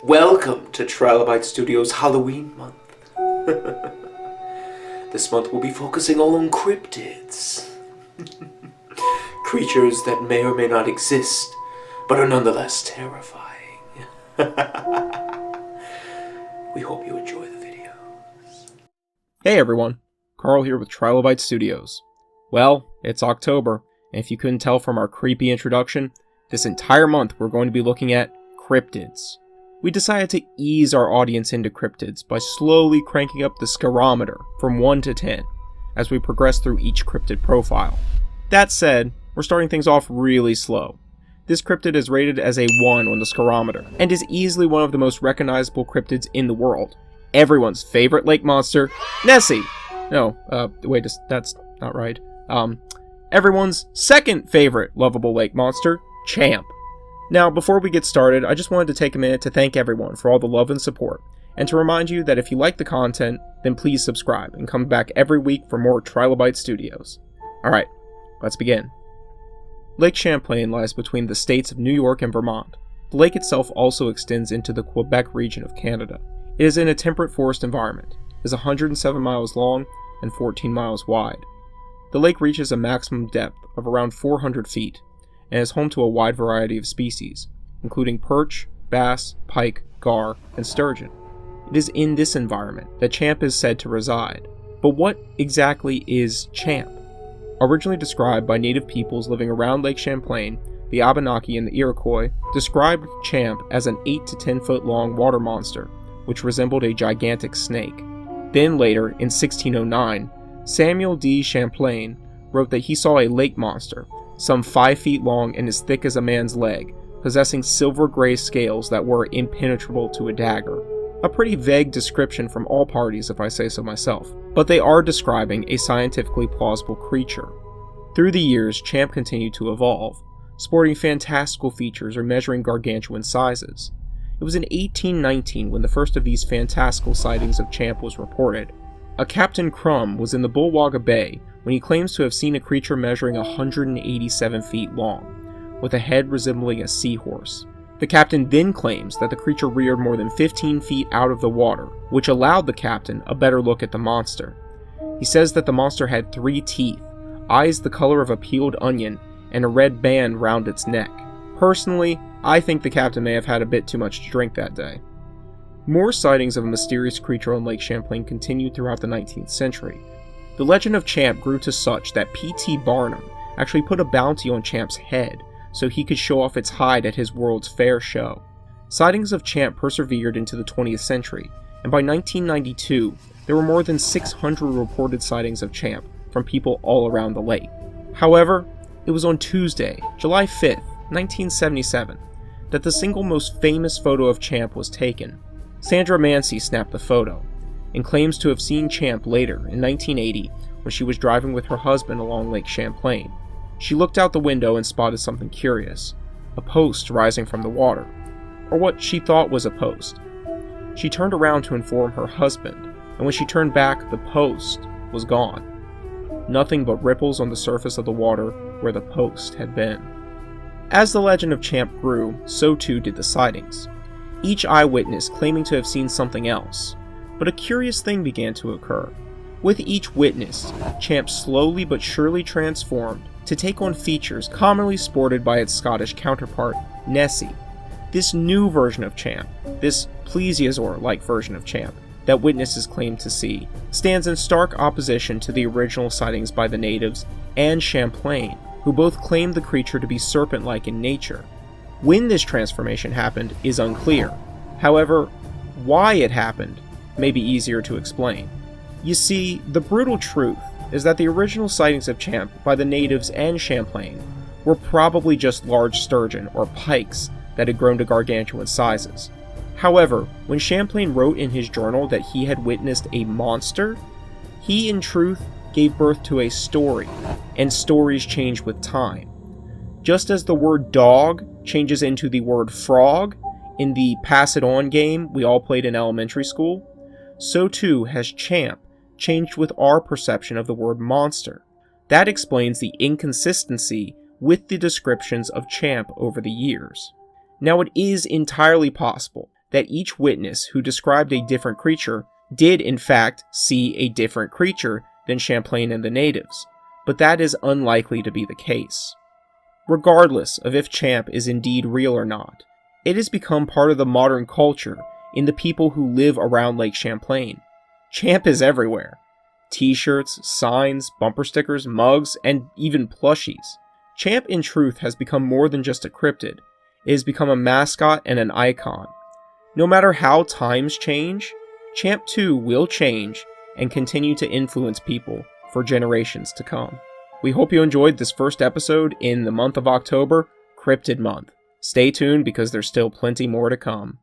Welcome to Trilobyte Studios Halloween month. This month we'll be focusing all on cryptids. Creatures that may or may not exist, but are nonetheless terrifying. We hope you enjoy the videos. Hey everyone, Carl here with Trilobyte Studios. Well, it's October, and if you couldn't tell from our creepy introduction, this entire month we're going to be looking at cryptids. We decided to ease our audience into cryptids by slowly cranking up the scarometer from 1 to 10 as we progress through each cryptid profile. That said, we're starting things off really slow. This cryptid is rated as a 1 on the scarometer, and is easily one of the most recognizable cryptids in the world. Everyone's favorite lake monster, Nessie! No, wait, that's not right. Everyone's second favorite lovable lake monster, Champ. Now, before we get started, I just wanted to take a minute to thank everyone for all the love and support, and to remind you that if you like the content, then please subscribe and come back every week for more Trilobyte Studios. Alright, let's begin. Lake Champlain lies between the states of New York and Vermont. The lake itself also extends into the Quebec region of Canada. It is in a temperate forest environment, is 107 miles long and 14 miles wide. The lake reaches a maximum depth of around 400 feet, and is home to a wide variety of species, including perch, bass, pike, gar, and sturgeon. It is in this environment that Champ is said to reside. But what exactly is Champ? Originally described by native peoples living around Lake Champlain, the Abenaki and the Iroquois described Champ as an 8 to 10 foot long water monster, which resembled a gigantic snake. Then later, in 1609, Samuel D. Champlain wrote that he saw a lake monster, some 5 feet long and as thick as a man's leg, possessing silver-gray scales that were impenetrable to a dagger. A pretty vague description from all parties, if I say so myself, but they are describing a scientifically plausible creature. Through the years, Champ continued to evolve, sporting fantastical features or measuring gargantuan sizes. It was in 1819 when the first of these fantastical sightings of Champ was reported. A Captain Crumb was in the Bulwaga Bay when he claims to have seen a creature measuring 187 feet long, with a head resembling a seahorse. The captain then claims that the creature reared more than 15 feet out of the water, which allowed the captain a better look at the monster. He says that the monster had 3 teeth, eyes the color of a peeled onion, and a red band round its neck. Personally, I think the captain may have had a bit too much to drink that day. More sightings of a mysterious creature on Lake Champlain continued throughout the 19th century. The legend of Champ grew to such that P.T. Barnum actually put a bounty on Champ's head so he could show off its hide at his World's Fair show. Sightings of Champ persevered into the 20th century, and by 1992, there were more than 600 reported sightings of Champ from people all around the lake. However, it was on Tuesday, July 5th, 1977, that the single most famous photo of Champ was taken. Sandra Mancy snapped the photo, and claims to have seen Champ later, in 1980, when she was driving with her husband along Lake Champlain. She looked out the window and spotted something curious, a post rising from the water, or what she thought was a post. She turned around to inform her husband, and when she turned back, the post was gone. Nothing but ripples on the surface of the water where the post had been. As the legend of Champ grew, so too did the sightings, each eyewitness claiming to have seen something else. But a curious thing began to occur. With each witness, Champ slowly but surely transformed to take on features commonly sported by its Scottish counterpart, Nessie. This new version of Champ, this plesiosaur-like version of Champ, that witnesses claim to see, stands in stark opposition to the original sightings by the natives and Champlain, who both claimed the creature to be serpent-like in nature. When this transformation happened is unclear. However, why it happened may be easier to explain. You see, the brutal truth is that the original sightings of Champ by the natives and Champlain were probably just large sturgeon or pikes that had grown to gargantuan sizes. However, when Champlain wrote in his journal that he had witnessed a monster, he in truth gave birth to a story, and stories change with time. Just as the word dog changes into the word frog in the Pass It On game we all played in elementary school, so too has Champ changed with our perception of the word monster. That explains the inconsistency with the descriptions of Champ over the years. Now, it is entirely possible that each witness who described a different creature did in fact see a different creature than Champlain and the natives, but that is unlikely to be the case. Regardless of if Champ is indeed real or not, it has become part of the modern culture in the people who live around Lake Champlain. Champ is everywhere. T-shirts, signs, bumper stickers, mugs, and even plushies. Champ in truth has become more than just a cryptid. It has become a mascot and an icon. No matter how times change, Champ too will change and continue to influence people for generations to come. We hope you enjoyed this first episode in the month of October, Cryptid Month. Stay tuned because there's still plenty more to come.